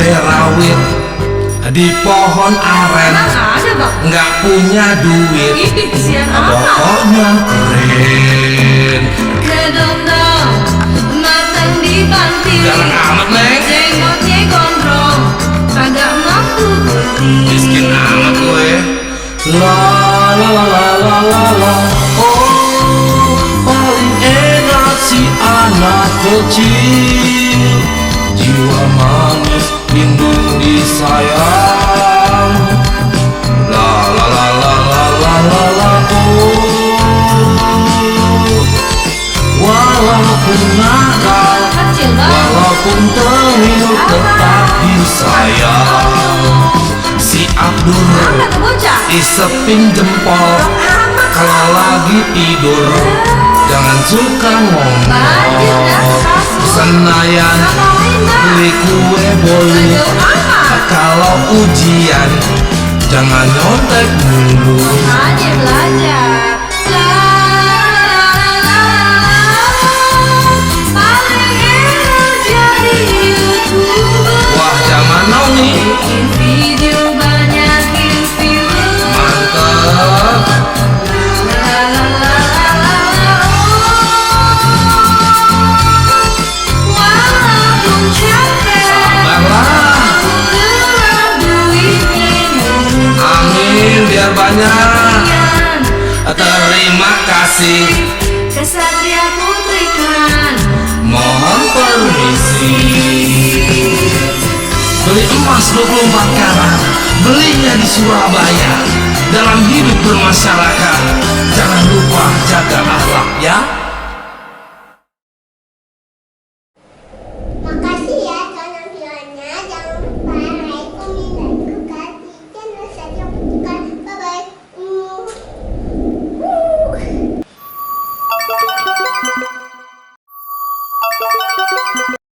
Rawit di pohon aren, nggak punya duit, pokoknya keren. Kedondong matang di panti, Jarang amat neng, jenggotnya gondrong, kagak mampu putih. miskin amat gue. La la la la la la la. Oh, paling enak si anak kecil, jiwa manis indung disayang. La la la la la la la la. Oh, walaupun nakal, walaupun tengil, tetap disayang. Si Abdul isepin jempol kalau lagi tidur, jangan suka ngomong. Senayan beli kue boleh, kalau ujian jangan nyontek dulu. Hanya belajar. Paling enak jadi YouTuber. Wah, zaman now nih, Bikin video banyakin view. mantep. Walaupun capek, Sabarlah, gelap duitnya amin biar banyak. lumayan. Terima kasih, Kesatria Putri Klan, mohon permisi. Beli emas 24 karat, belinya di Surabaya. Dalam hidup bermasyarakat, jangan lupa jaga akhlak ya.